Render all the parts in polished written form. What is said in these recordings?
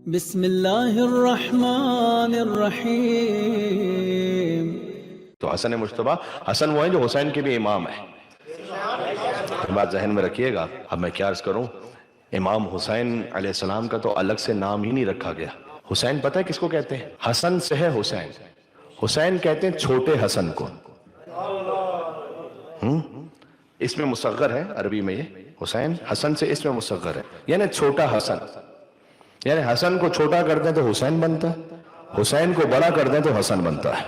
بسم اللہ الرحمن الرحیم۔ تو حسن مجتبیٰ، حسن وہ ہیں جو حسین کے بھی امام ہیں۔ بات ذہن میں رکھیے گا۔ اب میں کیا عرض کروں، امام حسین علیہ السلام کا تو الگ سے نام ہی نہیں رکھا گیا۔ حسین پتہ ہے کس کو کہتے ہیں؟ حسن سے ہے حسین۔ حسین کہتے ہیں چھوٹے حسن کو۔ اس میں مصغر ہے عربی میں، یہ حسین حسن سے اس میں مصغر ہے، یعنی چھوٹا حسن، یعنی حسن کو چھوٹا کر دیں تو حسین بنتا ہے، حسین کو بڑا کر دیں تو حسن بنتا ہے۔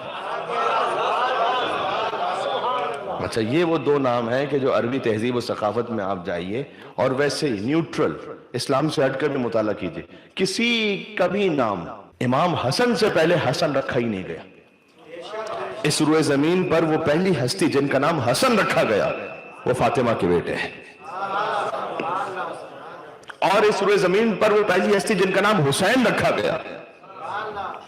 اچھا، یہ وہ دو نام ہیں کہ جو عربی تہذیب و ثقافت میں آپ جائیے اور ویسے ہی نیوٹرل اسلام سے ہٹ کر بھی مطالعہ کیجیے، کسی کا بھی نام امام حسن سے پہلے حسن رکھا ہی نہیں گیا۔ اس روئے زمین پر وہ پہلی ہستی جن کا نام حسن رکھا گیا وہ فاطمہ کے بیٹے ہیں، اور اس روئے زمین پر وہ پہلی ہستی جن کا نام حسین رکھا گیا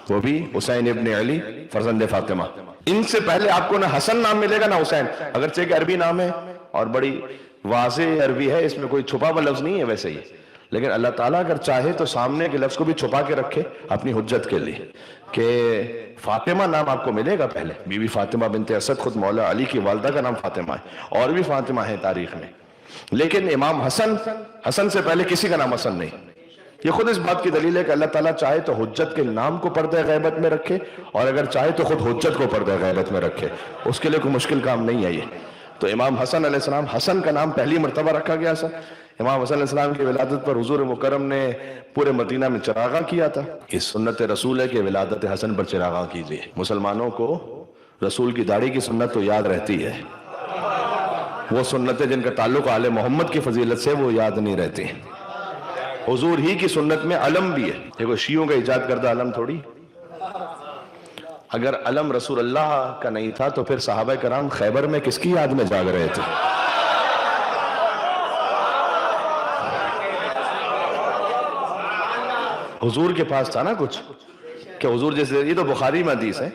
وہ بھی حسین ابن علی فرزند فاطمہ۔ ان سے پہلے آپ کو نہ حسن نام ملے گا نہ حسین، اگرچہ کہ عربی نام ہے اور بڑی واضح عربی ہے، اس میں کوئی چھپا ہوا لفظ نہیں ہے ویسے ہی، لیکن اللہ تعالیٰ اگر چاہے تو سامنے کے لفظ کو بھی چھپا کے رکھے اپنی حجت کے لیے، کہ فاطمہ نام آپ کو ملے گا پہلے، بی بی فاطمہ بنت اسد خود مولا علی کی والدہ کا نام فاطمہ ہے، اور بھی فاطمہ ہے تاریخ میں، لیکن امام حسن سے پہلے کسی کا نام حسن نہیں۔ یہ خود اس بات کی دلیل ہے کہ اللہ تعالیٰ چاہے تو حجت کے نام کو پردہ غیبت میں رکھے، اور اگر چاہے تو خود حجت کو پردہ غیبت میں رکھے، اس کے لیے کوئی مشکل کام نہیں ہے یہ۔ تو امام حسن علیہ السلام، حسن کا نام پہلی مرتبہ رکھا گیا سر۔ امام حسن علیہ السلام کی ولادت پر حضور مکرم نے پورے مدینہ میں چراغاں کیا تھا۔ اس سنت رسول ہے کہ ولادت حسن پر چراغاں کیجیے۔ مسلمانوں کو رسول کی داڑھی کی سنت تو یاد رہتی ہے، وہ سنتیں جن کا تعلق آل محمد کی فضیلت سے وہ یاد نہیں رہتی۔ حضور ہی کی سنت میں علم بھی ہے، یہ کوئی شیعوں کا ایجاد کردہ علم تھوڑی۔ اگر علم رسول اللہ کا نہیں تھا تو پھر صحابہ کرام خیبر میں کس کی یاد میں جاگ رہے تھے؟ حضور کے پاس تھا نا کچھ، کہ حضور جیسے، یہ تو بخاری میں حدیث ہے،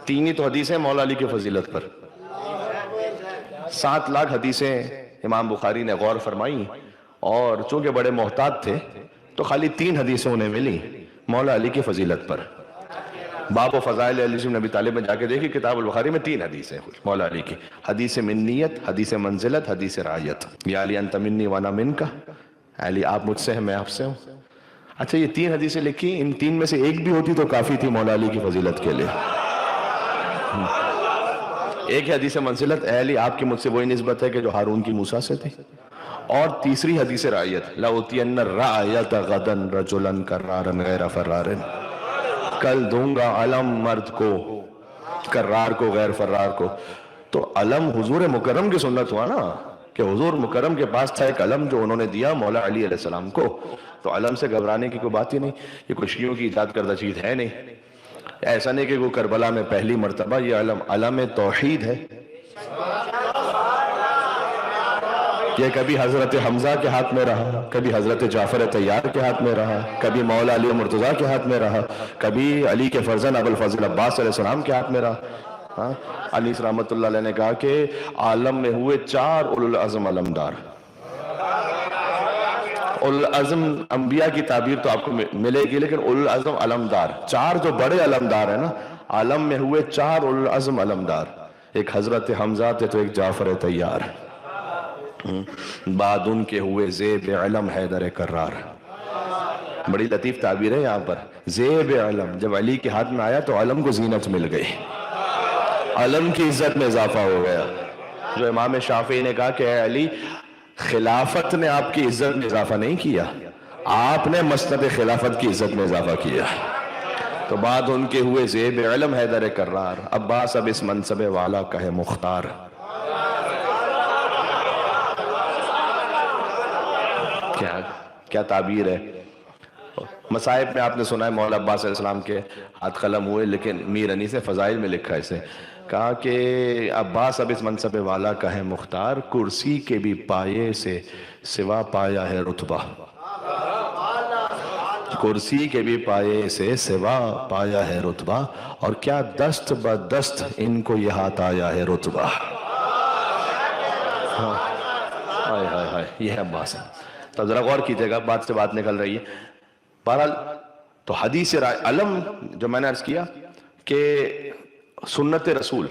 3 ہی تو حدیثیں مولا علی کی فضیلت پر، 7 لاکھ حدیثیں امام بخاری نے غور فرمائی، اور چونکہ بڑے محتاط تھے تو خالی 3 حدیثیں انہیں ملی مولا علی کی فضیلت پر۔ باب و فضائل علی بن ابی طالب میں جا کے دیکھیں، کتاب البخاری میں 3 حدیثیں مولا علی کی، حدیث منیت، حدیث منزلت، حدیث رعیت۔ یا علی انت منی وانا منکا، علی آپ مجھ سے ہیں میں آپ سے ہوں۔ اچھا، یہ 3 حدیثیں لکھی، ان 3 میں سے ایک بھی ہوتی تو کافی تھی مولا علی کی فضیلت کے لیے۔ ایک حدیث منزلت، اے علی آپ کی مجھ سے وہی نسبت ہے کہ جو ہارون کی موسیٰ سے تھی، اور تیسری حدیث رعیت، لَأُوتِيَنَّ الرَّعْيَةَ غَدًا رَجُلًا كَرَّارًا غَيْرَ فَرَّارٍ، کل دوں گا علم مرد کو، کرار کو غیر فرار کو۔ تو علم حضور مکرم کی سنت ہوا نا، کہ حضور مکرم کے پاس تھا ایک علم جو انہوں نے دیا مولا علی علیہ السلام کو، تو علم سے گھبرانے کی کوئی بات ہی نہیں، یہ کوئی شیعوں کی ایجاد کردہ چیز ہے نہیں۔ ایسا نہیں کہ وہ کربلا میں پہلی مرتبہ، یہ علم توحید ہے، یہ کبھی حضرت حمزہ کے ہاتھ میں رہا، کبھی حضرت جعفر طیار کے ہاتھ میں رہا، کبھی مولا علی مرتضیٰ کے ہاتھ میں رہا، کبھی علی کے فرزند ابو الفضل عباس علیہ السلام کے ہاتھ میں رہا۔ علی رحمت اللہ علیہ نے کہا کہ عالم میں ہوئے 4 اولو العزم علمدار۔ اولو العزم انبیاء کی تعبیر تو آپ کو ملے گی، لیکن اولو العزم علمدار، 4 جو بڑے علمدار ہیں نا، عالم میں ہوئے 4 اولو العزم علمدار، ایک حضرت حمزہ تھے تو ایک جعفر طیار، بعد ان کے ہوئے زیب علم حیدر کرار۔ بڑی لطیف تعبیر ہے یہاں پر، زیب علم، جب علی کے ہاتھ میں آیا تو علم کو زینت مل گئی، علم کی عزت میں اضافہ ہو گیا۔ جو امام شافعی نے کہا کہ اے علی، خلافت نے آپ کی عزت میں اضافہ نہیں کیا، آپ نے مسند خلافت کی عزت میں اضافہ کیا۔ تو بعد ان کے ہوئے زیب علم حیدر کرار، عباس اب اس منصب والا کہے مختار۔ کیا تعبیر ہے۔ مصائب میں آپ نے سنا ہے مولا عباس علیہ السلام کے ہاتھ قلم ہوئے، لیکن میر انیس نے فضائل میں لکھا اسے، کہا کہ عباس اب اس منصب والا کا ہے مختار، کرسی کے بھی پائے سے سوا پایا ہے رتبہ، کرسی کے بھی پائے سے سوا پایا ہے رتبہ، اور کیا دست بدست ان کو یہ ہاتھ آیا ہے رتبہ۔ ہائے ہائے ہائے، یہ ہے عباس۔ تو ذرا غور کیجئے گا، بات سے بات نکل رہی ہے۔ بہرحال تو حدیث علم جو میں نے عرض کیا کہ سنت رسول،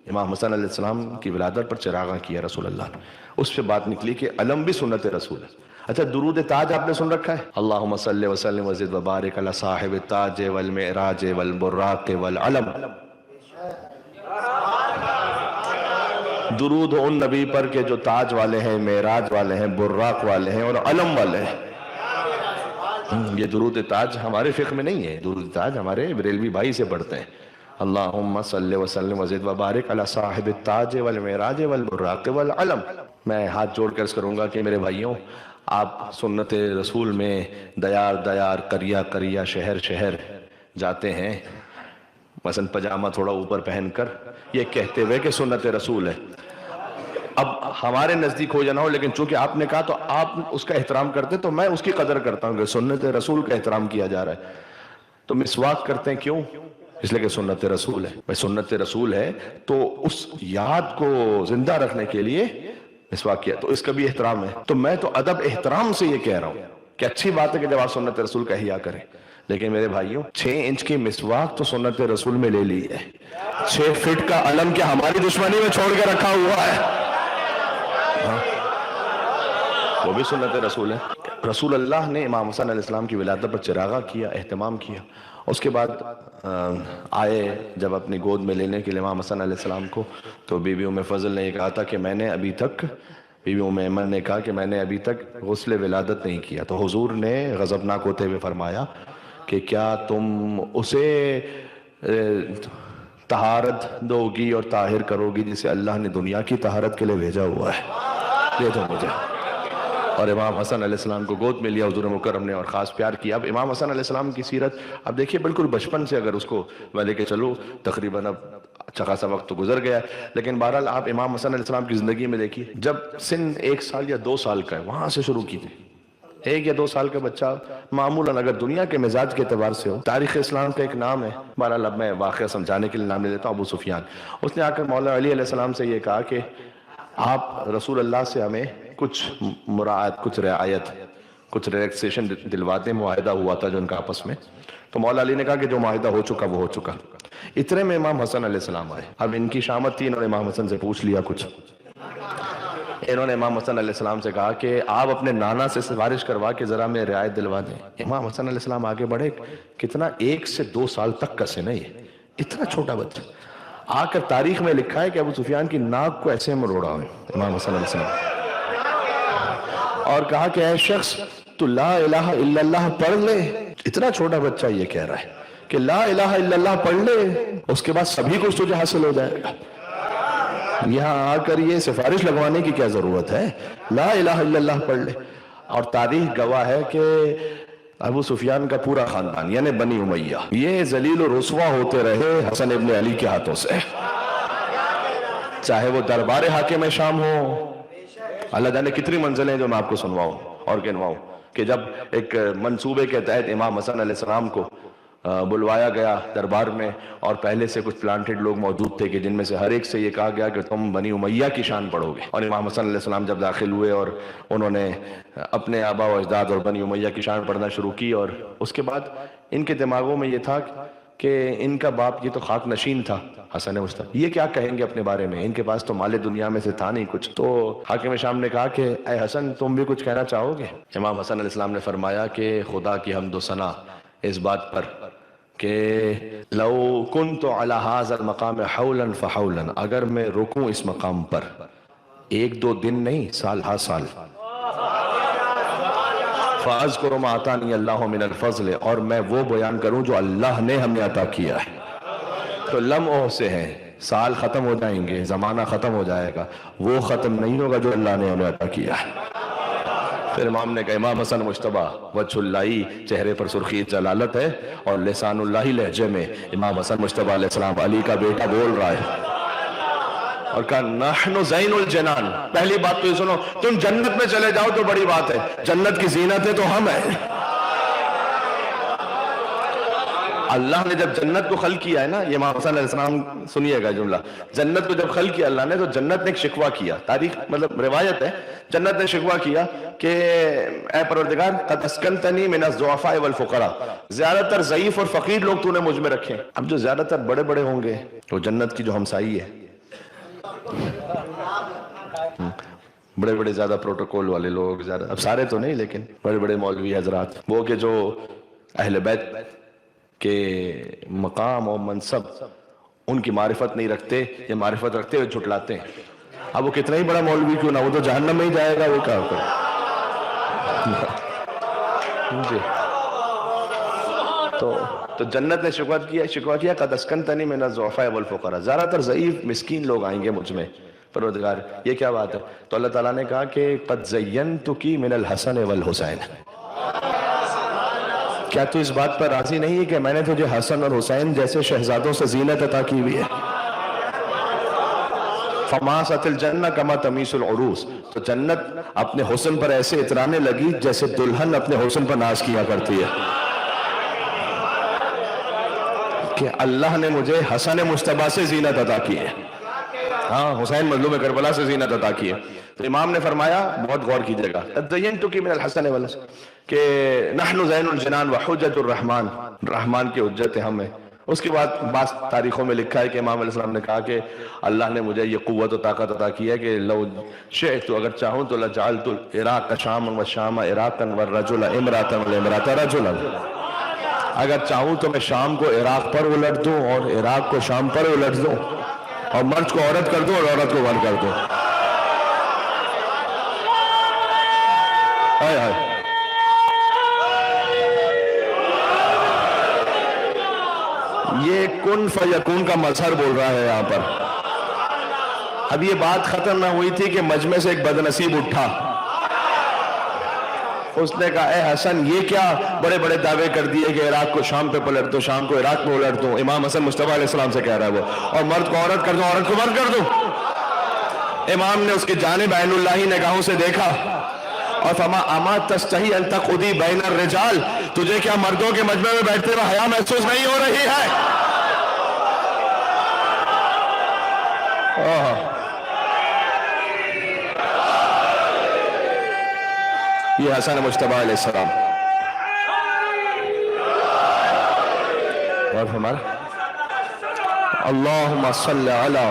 امام حسن علیہ السلام کی ولادت پر چراغاں کیا رسول اللہ نے، اس پہ بات نکلی کہ علم بھی سنت رسول ہے۔ اچھا درود تاج آپ نے سن رکھا ہے؟ اللہم صلی وسلم وزد وبارک علی صاحب التاج والمعراج والبراق والعلم۔ درود ان نبی پر کہ جو تاج والے ہیں، معراج والے ہیں، براق والے ہیں اور علم والے ہیں۔ یہ درود تاج ہمارے فقہ میں نہیں ہے، درود تاج ہمارے بریلوی بھائی سے پڑھتے ہیں۔ اللہم صلی وسلم وزد وبارک علی صاحب التاج والمعراج والبراق والعلم۔ میں ہاتھ جوڑ کر کروں گا کہ میرے بھائیوں، آپ سنت رسول میں دیار دیار، قریہ قریہ، شہر شہر جاتے ہیں، مثلا پجامہ تھوڑا اوپر پہن کر، یہ کہتے ہوئے کہ سنت رسول ہے۔ اب ہمارے نزدیک ہو جانا ہو، لیکن چونکہ آپ نے کہا تو آپ اس کا احترام کرتے، تو میں اس کی قدر کرتا ہوں کہ سنت رسول کا احترام کیا جا رہا ہے۔ تو مسواک کرتے ہیں کیوں؟ اس لیے کہ سنت رسول ہے۔ بھائی سنت رسول ہے تو اس یاد کو زندہ رکھنے کے لیے مسواک کیا، تو اس کا بھی احترام ہے۔ تو میں تو ادب احترام سے یہ کہہ رہا ہوں کہ اچھی بات ہے کہ جب آپ سنت رسول کا احیا کریں، لیکن میرے بھائیوں 6 انچ کی مسواک تو سنت رسول میں لے لی ہے، 6 فٹ کا علم کیا ہماری دشمنی میں چھوڑ کے رکھا ہوا ہے؟ وہ بھی سنت رسول ہے۔ رسول اللہ نے امام حسن علیہ السلام کی ولادت پر چراغاں کیا، اہتمام کیا۔ اس کے بعد آئے جب اپنی گود میں لینے کے لیے امام حسن علیہ السلام کو، تو بی بی ام فضل نے یہ کہا تھا کہ میں نے ابھی تک، بی بی ام ایمن نے کہا کہ میں نے ابھی تک غسل ولادت نہیں کیا۔ تو حضور نے غضبناک ہوتے ہوئے فرمایا کہ کیا تم اسے طہارت دو گی اور طاہر کرو گی جسے اللہ نے دنیا کی طہارت کے لیے بھیجا ہوا ہے؟ یہ تو مجھے۔ اور امام حسن علیہ السلام کو گود میں لیا حضور مکرم نے اور خاص پیار کیا۔ اب امام حسن علیہ السلام کی سیرت اب دیکھیے، بالکل بچپن سے اگر اس کو میں لے کے چلو، تقریباً اب اچھا خاصا وقت تو گزر گیا ہے، لیکن بہرحال آپ امام حسن علیہ السلام کی زندگی میں دیکھیے، جب سن 1 سال یا 2 سال کا ہے وہاں سے شروع کی تھی۔ 1 یا 2 سال کا بچہ معمولاً اگر دنیا کے مزاج کے اعتبار سے ہو، تاریخ اسلام کا ایک نام ہے، بہرحال اب میں واقعہ سمجھانے کے لیے نام لے لیتا ہوں، ابو سفیان۔ اس نے آ کر مولا علی علیہ السلام سے یہ کہا کہ آپ رسول اللہ سے ہمیں کچھ مراعات، کچھ رعایت، کچھ ریلیکسیشن دلوا دیں، معاہدہ ہوا تھا جو ان کا آپس میں۔ تو مولا علی نے کہا کہ جو معاہدہ ہو چکا وہ ہو چکا۔ اتنے میں امام حسن علیہ السلام آئے۔ اب ان کی شامت تھی، انہوں نے امام حسن سے پوچھ لیا کچھ۔ انہوں نے امام حسن علیہ السلام سے کہا کہ آپ اپنے نانا سے سفارش کروا کے ذرا میں رعایت دلوا دیں۔ امام حسن علیہ السلام آگے بڑھے، کتنا 1 سے 2 سال تک کا سن ہے، یہ اتنا چھوٹا بچہ۔ آ کر تاریخ میں لکھا ہے کہ ابو سفیان کی ناک کو ایسے مروڑا ہے امام حسن علیہ السلام، اور کہا کہ اے شخص تو لا الہ الا اللہ پڑھ لے۔ اتنا چھوٹا بچہ یہ کہہ رہا ہے کہ لا الہ الا اللہ پڑھ لے، اس کے بعد سبھی کچھ تجھے حاصل ہو جائے گا۔ یہاں آ کر یہ سفارش لگوانے کی کیا ضرورت ہے؟ لا الہ الا اللہ پڑھ لے۔ اور تاریخ گواہ ہے کہ ابو سفیان کا پورا خاندان یعنی بنی امیہ یہ ذلیل و رسوا ہوتے رہے حسن ابن علی کے ہاتھوں سے، چاہے وہ دربار حاکم شام ہو۔ اللہ جانے کتنی منزلیں جو میں آپ کو سنواؤں اور گنواؤں، کہ جب ایک منصوبے کے تحت امام حسن علیہ السلام کو بلوایا گیا دربار میں، اور پہلے سے کچھ پلانٹڈ لوگ موجود تھے کہ جن میں سے ہر ایک سے یہ کہا گیا کہ تم بنی امیہ کی شان پڑھو گے۔ اور امام حسن علیہ السلام جب داخل ہوئے اور انہوں نے اپنے آبا و اجداد اور بنی امیہ کی شان پڑھنا شروع کی، اور اس کے بعد ان کے دماغوں میں یہ تھا کہ ان کا باپ یہ تو خاک نشین تھا حسن مصطفی، یہ کیا کہیں گے اپنے بارے میں، ان کے پاس تو مال دنیا میں سے تھا نہیں کچھ۔ تو حاکم شام نے کہا کہ اے حسن تم بھی کچھ کہنا چاہو گے؟ امام حسن علیہ السلام نے فرمایا کہ خدا کی حمد و ثنا اس بات پر کہ لو کنت علی ھذا المقام حولا فحولا، اگر میں رکوں اس مقام پر 1-2 دن نہیں، سال ہا سال، فاذکر ما اعطانی اللہ من الفضل، اور میں وہ بیان کروں جو اللہ نے ہمیں عطا کیا ہے۔ تو لمحوں سے ہیں، سال ختم ہو جائیں گے، زمانہ ختم ہو جائے گا، وہ ختم نہیں ہوگا جو اللہ نے ہمیں عطا کیا ہے۔ پھر امام نے کہا امام حسن مجتبیٰ وجہ اللہ، چہرے پر سرخی جلالت ہے، اور لسان اللہ لہجے میں امام حسن مجتبیٰ علیہ السلام علی کا بیٹا بول رہا ہے، اور کہا نحن زین الجنان۔ پہلی بات تو یہ سنو، تم جنت میں چلے جاؤ تو بڑی بات ہے، جنت کی زینت ہے تو ہم ہیں۔ اللہ نے جب جنت کو خلق کیا ہے نا، یہ امام حسن علیہ السلام سنیے گا جملہ، جنت کو جب خلق کیا اللہ نے تو جنت نے ایک شکوہ کیا، تاریخ مطلب روایت ہے، جنت نے شکوہ کیا کہ اے پروردگار قد اسکنتنی من الضعفاء والفقراء، زیادہ تر ضعیف اور فقیر لوگ تو نے مجھ میں رکھے. اب جو زیادہ تر بڑے بڑے ہوں گے وہ جنت کی جو ہمسائی ہے، بڑے بڑے زیادہ پروٹوکول والے لوگ، زیادہ اب سارے تو نہیں لیکن بڑے بڑے مولوی حضرات، وہ کہ جو اہل بیت کے مقام اور منصب ان کی معرفت نہیں رکھتے یا معرفت رکھتے ہوئے جھٹلاتے ہیں. اب وہ کتنا ہی بڑا مولوی کیوں نہ، وہ تو جہنم میں ہی جائے گا، وہ کیا کرے. تو جنت نے شکوہ کیا قد اسکنتنی من الضعفاء والفقراء، زیادہ تر ضعیف مسکین لوگ آئیں گے مجھ میں. پروردگار یہ کیا بات ہے؟ تو اللہ تعالیٰ نے کہا کہ قد زینتکی من الحسن والحسین، کیا تو اس بات پر راضی نہیں ہے کہ میں نے تجھے حسن اور حسین جیسے شہزادوں سے زینت عطا کی ہوئی ہے؟ فماست الجنہ کما تمیس العروس، تو جنت اپنے حسن پر ایسے اترانے لگی جیسے دلہن اپنے حسن پر ناز کیا کرتی ہے کہ اللہ نے مجھے حسن مجتبیٰ سے زینت عطا کی ہے، ہاں حسین مظلوم کربلا سے زینت عطا کی ہے. تو امام نے فرمایا، بہت غور کیجئے گا، زینتکی من الحسن والحسین، کہ نحن زین الجنان وحجت الرحمن، رحمان کی حجت ہم ہیں. اس کے بعد بعض تاریخوں میں لکھا ہے کہ امام علیہ السلام نے کہا کہ اللہ نے مجھے یہ قوت و طاقت عطا کی ہے کہ لو شئت، اگر چاہوں تو لجعلت العراق شاما والشام عراقا والرجل امراتا والامراتا رجلا، اگر چاہوں تو میں شام کو عراق پر الٹ دوں اور عراق کو شام پر الٹ دوں، اور مرد کو عورت کر دوں اور عورت کو مرد کر دوں. ہائے ہائے، یہ کن فیکون کا مظہر بول رہا ہے یہاں پر. اب یہ بات ختم نہ ہوئی تھی کہ مجمع سے ایک بدنصیب اٹھا، اس نے کہا اے حسن یہ کیا بڑے بڑے دعوے کر دیے کہ عراق کو شام پہ پلٹ دو، شام کو عراق پہ پلٹ دو. امام حسن مصطفیٰ علیہ السلام سے کہہ رہا ہے وہ، اور مرد کو عورت کر دو، عورت کو مرد کر دو. امام نے اس کی جانب عین اللہ نگاہوں سے دیکھا اور فرما اما تستحی ان تقعدی بین الرجال، تجھے کیا مردوں کے مجمع میں بیٹھتے ہوئے حیا محسوس نہیں ہو رہی ہے؟ یہ حسن مجتبیٰ علیہ السلام. اور ہمارا اللہم صلی علی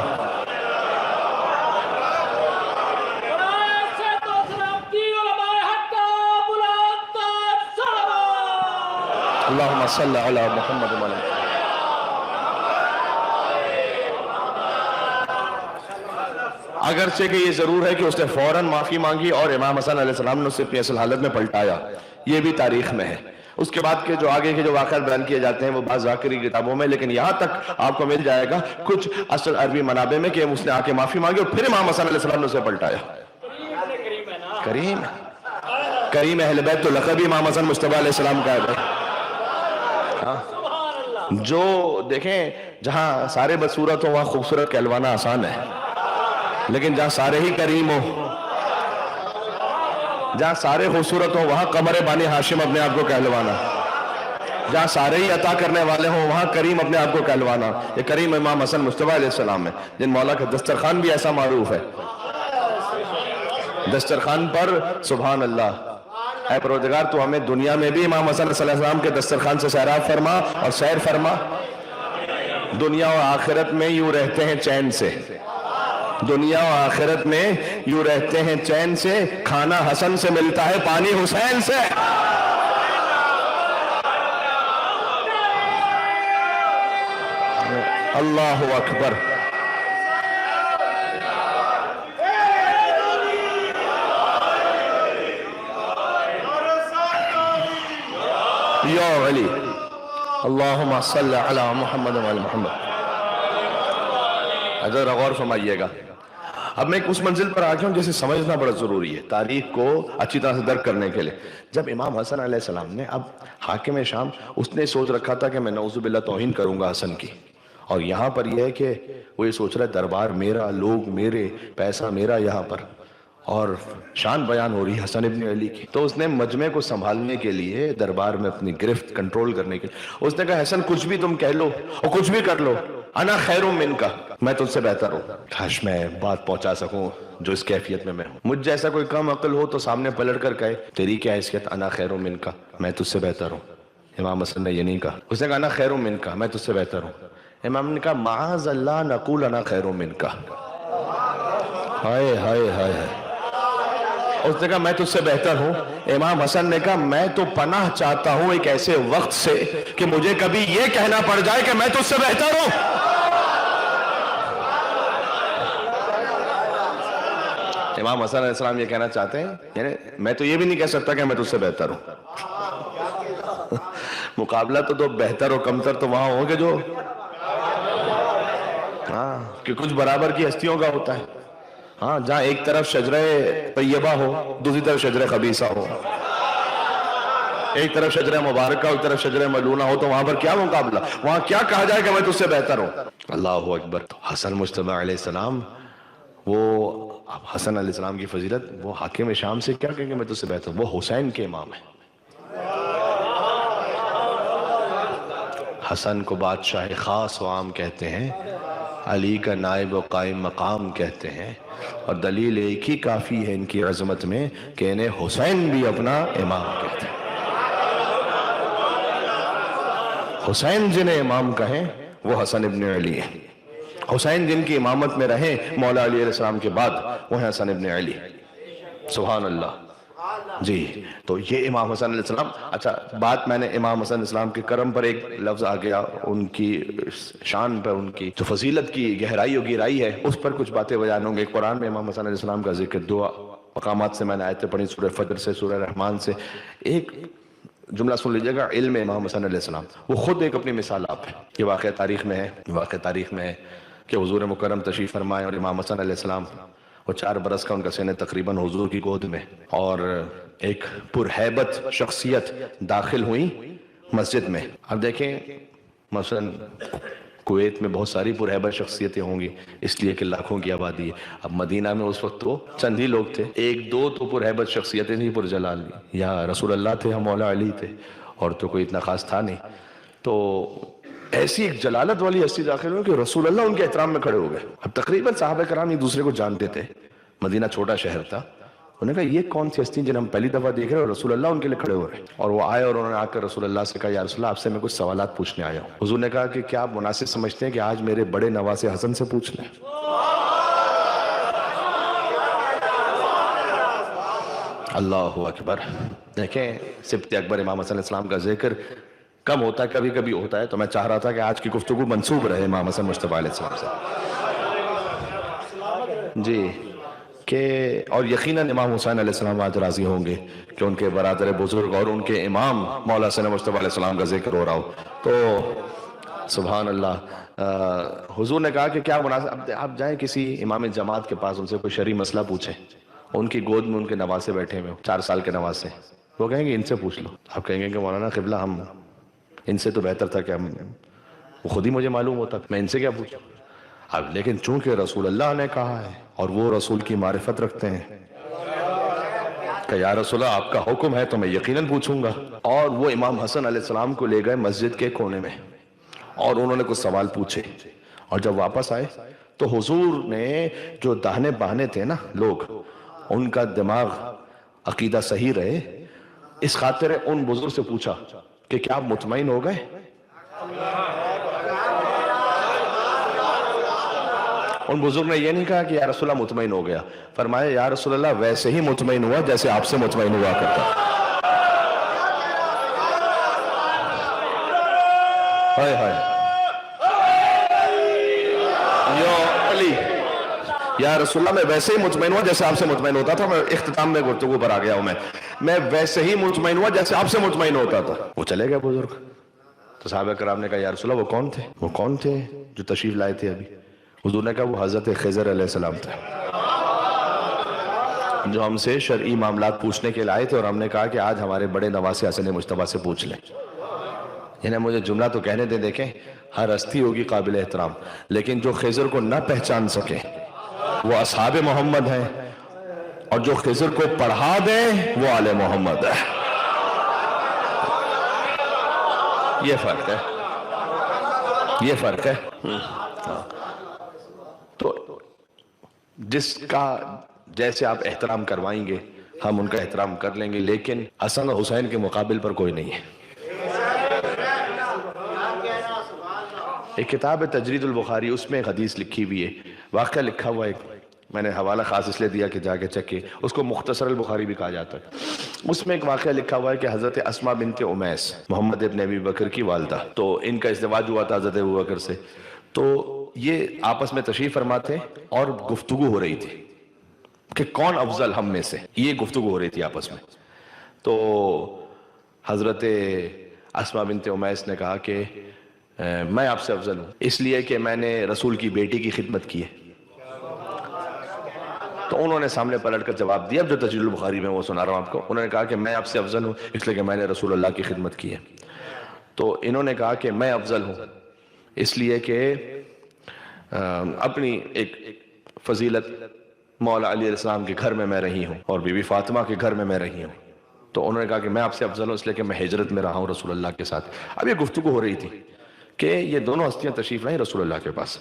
اللہم صلی علی محمد و علی محمد. اگرچہ کہ یہ ضرور ہے کہ اس نے فوراً معافی مانگی اور امام حسن علیہ السلام نے اسے اپنی اصل حالت میں پلٹایا، یہ بھی تاریخ میں ہے. اس کے بعد کے جو آگے کے جو واقعات بیان کیے جاتے ہیں وہ بعض ذاکری کتابوں میں، لیکن یہاں تک آپ کو مل جائے گا کچھ اصل عربی منابع میں کہ اس نے آ کے معافی مانگی اور پھر امام حسن علیہ السلام نے اسے پلٹایا. کریم کریم اہل بیت تو لقب امام حسن مصطفیٰ علیہ السلام کا ہے. جو دیکھیں جہاں سارے بدصورت ہوں وہاں خوبصورت کہلوانا آسان ہے، لیکن جہاں سارے ہی کریم ہوں، جہاں سارے خوبصورت ہوں وہاں قمر بانی ہاشم اپنے آپ کو کہلوانا، جہاں سارے ہی عطا کرنے والے ہوں وہاں کریم اپنے آپ کو کہلوانا. یہ کریم امام حسن مصطفیٰ علیہ السلام ہے، جن مولا کا دسترخوان بھی ایسا معروف ہے. دسترخوان پر سبحان اللہ، اے پروردگار تو ہمیں دنیا میں بھی امام حسن علیہ السلام کے دسترخوان سے سیراب فرما اور سیر فرما. دنیا و آخرت میں یوں رہتے ہیں چین سے، دنیا و آخرت میں یوں رہتے ہیں چین سے، کھانا حسن سے ملتا ہے پانی حسین سے. اللہ اکبر. یا علی اللہم صلی علی محمد و علی محمد. ذرا غور فرمائیے گا. اب میں اس منزل پر آ گیا ہوں جسے سمجھنا بڑا ضروری ہے تاریخ کو اچھی طرح سے درک کرنے کے لیے. جب امام حسن علیہ السلام نے، اب حاکم شام اس نے سوچ رکھا تھا کہ میں نعوذ باللہ توہین کروں گا حسن کی، اور یہاں پر یہ ہے کہ وہ یہ سوچ رہا ہے دربار میرا، لوگ میرے، پیسہ میرا یہاں پر، اور شان بیان ہو رہی حسن ابن علی کی. تو اس نے مجمع کو سنبھالنے کے لیے، دربار میں اپنی گرفت کنٹرول کرنے کے لیے اس نے کہا حسن کچھ بھی تم کہہ لو اور کچھ بھی کر لو، انا خیر منکا، میں تجھ سے بہتر ہوں. کاش میں بات پہنچا سکوں جو اس کیفیت میں ہوں. مجھ جیسا کوئی کم عقل ہو تو سامنے پلٹ کر کہے تیری کیا حیثیت، انا خیر منکا، میں تجھ سے بہتر ہوں. امام حسن نے یہ نہیں کہا، اس نے کہا انا خیر منکا، میں تجھ سے بہتر ہوں. امام نے کہا معاذ اللہ نقول انا خیر منکا. ہائے ہائے ہائے ہائے. اس نے کہا میں تجھ سے بہتر ہوں. امام حسن نے کہا میں تو پناہ چاہتا ہوں ایک ایسے وقت سے کہ مجھے کبھی یہ کہنا پڑ جائے کہ میں تجھ سے بہتر ہوں. امام حسن علیہ السلام یہ کہنا چاہتے ہیں یعنی میں تو یہ بھی نہیں کہہ سکتا کہ میں تجھ سے بہتر ہوں. مقابلہ تو بہتر اور کمتر تو وہاں ہو کہ جو ہاں کہ کچھ برابر کی ہستیوں کا ہوتا ہے. ہاں جہاں ایک طرف شجرہ طیبہ ہو دوسری طرف شجرہ خبیثہ ہو، ایک طرف شجرہ مبارکہ ایک طرف شجرہ ملعونہ ہو، تو وہاں پر کیا مقابلہ، وہاں کیا کہا جائے کہ میں تجھ سے بہتر ہوں. اللہ اکبر. تو حسن مجتبی علیہ السلام، وہ حسن علیہ السلام کی فضیلت، وہ حاکم شام سے کیا کہیں گے میں تجھ سے بہتر ہوں، وہ حسین کے امام ہیں. حسن کو بادشاہ خاص و عام کہتے ہیں، علی کا نائب و قائم مقام کہتے ہیں، اور دلیل ایک ہی کافی ہے ان کی عظمت میں کہ انہیں حسین بھی اپنا امام کہتے ہیں. حسین جنہیں امام کہیں وہ حسن ابن علی ہیں. حسین جن کی امامت میں رہے مولا علی علیہ السلام کے بعد وہ ہیں حسن ابن علی. سبحان اللہ. جی تو یہ امام حسن علیہ السلام. اچھا بات میں نے امام حسن علیہ السلام کے کرم پر ایک لفظ آ گیا، ان کی شان پر، ان کی جو فضیلت کی گہرائی و گہرائی ہے اس پر کچھ باتیں بیان ہوں گے. قرآن میں امام حسن علیہ السلام کا ذکر دو مقامات سے میں نے آیتیں پڑھی، سورہ فجر سے، سورہ رحمان سے. ایک جملہ سن لیجیے گا، علم امام حسن علیہ السلام، وہ خود ایک اپنی مثال آپ ہے. یہ واقعہ تاریخ میں ہے، واقعہ تاریخ میں ہے کہ حضور مکرم تشریف فرمائے اور امام حسن علیہ السلام، وہ 4 برس کا ان کا سن تقریباً حضور کی گود میں، اور ایک پرہیبت شخصیت داخل ہوئی مسجد میں. اب دیکھیں مثلا کویت میں بہت ساری پرہیبت شخصیتیں ہوں گی اس لیے کہ لاکھوں کی آبادی ہے. اب مدینہ میں اس وقت تو چند ہی لوگ تھے، 1-2 تو پرہیبت شخصیتیں تھیں پرجلال، یا رسول اللہ تھے یا مولا علی تھے، اور تو کوئی اتنا خاص تھا نہیں. تو ایسی ایک جلالت والی ہستی داخل ہوئی کہ رسول اللہ ان کے احترام میں کھڑے ہو گئے. اب تقریباً صحابہ کرام ایک دوسرے کو جانتے تھے، مدینہ چھوٹا شہر تھا. انہوں نے کہا یہ کون سی ہستی جنہیں ہم پہلی دفعہ دیکھ رہے ہیں، اور رسول اللہ ان کے لیے کھڑے ہو رہے ہیں. اور وہ آئے اور انہوں نے آ کر رسول اللہ سے کہا یا رسول اللہ آپ سے میں کچھ سوالات پوچھنے آیا ہوں. حضور نے کہا کہ کیا آپ مناسب سمجھتے ہیں کہ آج میرے بڑے نواسے حسن سے پوچھ لیں؟ اللہ اکبر. دیکھیں سبط اکبر امام حسن علیہ السلام کا ذکر کم ہوتا ہے، کبھی کبھی ہوتا ہے، تو میں چاہ رہا تھا کہ آج کی گفتگو منسوب رہے امام حسن مجتبی علیہ السلام سے. جی کہ اور یقیناً امام حسین علیہ السلام آج راضی ہوں گے کہ ان کے برادر بزرگ اور ان کے امام مولا حسن مجتبی علیہ السلام کا ذکر ہو رہا ہو. تو سبحان اللہ. حضور نے کہا کہ کیا مناسب، آپ جائیں کسی امام جماعت کے پاس، ان سے کوئی شرعی مسئلہ پوچھیں، ان کی گود میں ان کے نواسے بیٹھے ہوئے 4 سال کے نواسے، وہ کہیں گے ان سے پوچھ لو. آپ کہیں گے کہ مولانا قبلہ ہم ان سے تو بہتر تھا کہ ہم، وہ خود ہی مجھے معلوم ہوتا، میں ان سے کیا پوچھوں. اب لیکن چونکہ رسول اللہ نے کہا ہے اور وہ رسول کی معرفت رکھتے ہیں کہ یا رسول اللہ آپ کا حکم ہے تو میں یقیناً پوچھوں گا. اور وہ امام حسن علیہ السلام کو لے گئے مسجد کے کونے میں اور انہوں نے کچھ سوال پوچھے، اور جب واپس آئے تو حضور نے جو داہنے باہنے تھے نا لوگ، ان کا دماغ عقیدہ صحیح رہے اس خاطر ان بزرگ سے پوچھا کہ کیا آپ مطمئن ہو گئے؟ ان بزرگ نے یہ نہیں کہا کہ یا رسول اللہ مطمئن ہو گیا، فرمایا یا رسول اللہ ویسے ہی مطمئن ہوا جیسے آپ سے مطمئن ہوا کرتا. ہائے ہائے یا علی، یا رسول اللہ میں ویسے ہی مطمئن ہوا جیسے آپ سے مطمئن ہوتا تھا. میں اختتام میں گفتگو پر آ گیا ہوں، میں ویسے ہی مطمئن ہوا جیسے آپ سے مطمئن ہوتا تھا. وہ چلے گئے بزرگ. تو صحابہ کرام نے کہا یا رسول اللہ وہ کون تھے جو تشریف لائے تھے ابھی؟ حضور نے کہا وہ حضرت خضر علیہ السلام تھے جو ہم سے شرعی معاملات پوچھنے کے لائے تھے، اور ہم نے کہا کہ آج ہمارے بڑے نواسے حسن مجتبی سے پوچھ لیں. یعنی مجھے جملہ تو کہنے دیں، دیکھیں ہر ہستی ہوگی قابل احترام، لیکن جو خضر کو نہ پہچان سکے وہ اصحاب محمد ہیں، اور جو خضر کو پڑھا دیں وہ آل محمد ہے. یہ فرق ہے. تو جس کا جیسے آپ احترام کروائیں گے ہم ان کا احترام کر لیں گے، لیکن حسن اور حسین کے مقابل پر کوئی نہیں ہے۔ ایک کتاب ہے تجرید البخاری، اس میں ایک حدیث لکھی ہوئی ہے، واقعہ لکھا ہوا ہے، میں نے حوالہ خاص اس لیے دیا کہ جا کے چیک کے، اس کو مختصر البخاری بھی کہا جاتا ہے۔ اس میں ایک واقعہ لکھا ہوا ہے کہ حضرت اسماء بنت امیس، محمد ابن ابی بکر کی والدہ، تو ان کا ازدواج ہوا تھا حضرت ابو بکر سے، تو یہ آپس میں تشریف فرما تھے اور گفتگو ہو رہی تھی کہ کون افضل ہم میں سے، یہ گفتگو ہو رہی تھی آپس میں۔ تو حضرت اسماء بنت امیس نے کہا کہ میں آپ سے افضل ہوں اس لیے کہ میں نے رسول کی بیٹی کی خدمت کی ہے۔ تو انہوں نے سامنے پلٹ کر جواب دیا، جو تجرید البخاری میں وہ سنا رہا ہوں آپ کو، انہوں نے کہا کہ میں آپ سے افضل ہوں اس لیے کہ میں نے رسول اللہ کی خدمت کی ہے۔ تو انہوں نے کہا کہ میں افضل ہوں اس لیے کہ اپنی ایک فضیلت مولا علی علیہ السلام کے گھر میں رہی ہوں اور بی بی فاطمہ کے گھر میں رہی ہوں۔ تو انہوں نے کہا کہ میں آپ سے افضل ہوں اس لیے کہ میں ہجرت میں رہا ہوں رسول اللہ کے ساتھ۔ اب یہ گفتگو ہو رہی تھی کہ یہ دونوں ہستیاں تشریف لائیں رسول اللہ کے پاس،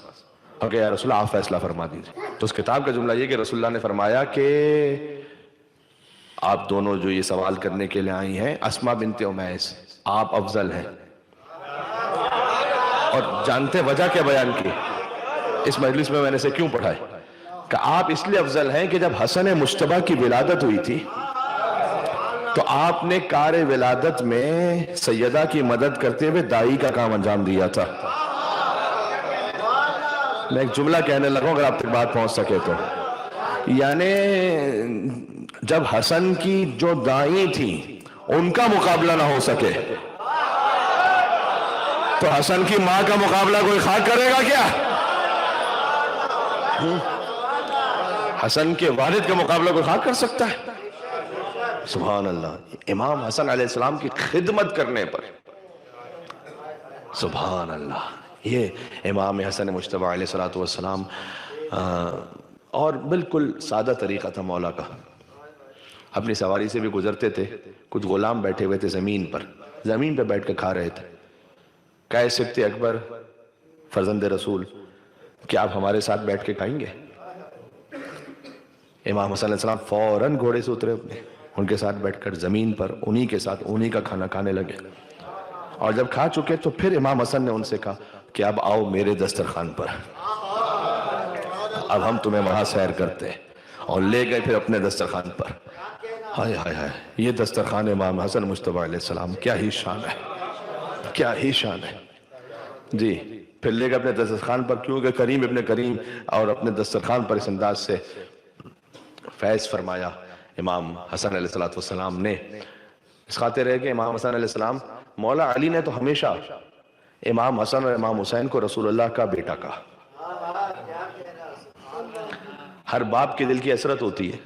اور کہ یا رسول اللہ آپ فیصلہ فرما دیجیے۔ تو اس کتاب کا جملہ یہ کہ رسول اللہ نے فرمایا کہ آپ دونوں جو یہ سوال کرنے کے لیے آئی ہیں، اسماء بنت امیس آپ افضل ہیں، اور جانتے وجہ کیا بیان کی اس مجلس میں نے اسے کیوں پڑھائے، کہ آپ اس لیے افضل ہیں کہ جب حسن مجتبیٰ کی ولادت ہوئی تھی تو آپ نے کار ولادت میں سیدہ کی مدد کرتے ہوئے دائی کا کام انجام دیا تھا۔ میں ایک جملہ کہنے لگا ہوں اگر آپ تک بات پہنچ سکے تو، یعنی جب حسن کی جو دائیں تھیں ان کا مقابلہ نہ ہو سکے تو حسن کی ماں کا مقابلہ کوئی خاک کرے گا کیا؟ حسن کے والد کا مقابلہ کوئی خاک کر سکتا ہے؟ سبحان اللہ، امام حسن علیہ السلام کی خدمت کرنے پر، سبحان اللہ، یہ امام حسن مجتبیٰ علیہ السلام اور بالکل سادہ طریقہ تھا مولا کا۔ اپنی سواری سے بھی گزرتے تھے، کچھ غلام بیٹھے ہوئے تھے زمین پہ بیٹھ کے کھا رہے تھے۔ کہے صدیق اکبر فرزند رسول کہ آپ ہمارے ساتھ بیٹھ کے کھائیں گے؟ امام حسن علیہ السلام فوراً گھوڑے سے اترے اپنے، ان کے ساتھ بیٹھ کر زمین پر انہی کے ساتھ انہی کا کھانا کھانے لگے، اور جب کھا چکے تو پھر امام حسن نے ان سے کہا کہ اب آؤ میرے دسترخوان پر، اب ہم تمہیں وہاں سیر کرتے ہیں، اور لے گئے پھر اپنے دسترخوان پر۔ ہائے ہائے ہائے، یہ دسترخوان امام حسن مجتبیٰ علیہ السلام، کیا ہی شان ہے، کیا ہی شان ہے جی۔ پھر لے گئے اپنے دسترخوان پر، کیونکہ کریم ابن کریم اور اپنے دسترخوان پر اس انداز سے فیض فرمایا امام حسن علیہ السلام نے، اس خاطر ہے کہ امام حسن علیہ السلام، مولا علی نے تو ہمیشہ امام حسن اور امام حسین کو رسول اللہ کا بیٹا کہا۔ ہر باپ کے دل کی حسرت ہوتی ہے،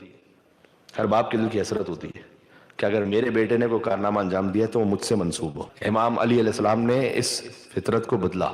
ہر باپ کے دل کی حسرت ہوتی ہے کہ اگر میرے بیٹے نے کوئی کارنامہ انجام دیا تو وہ مجھ سے منسوب ہو۔ امام علی علیہ السلام نے اس فطرت کو بدلا۔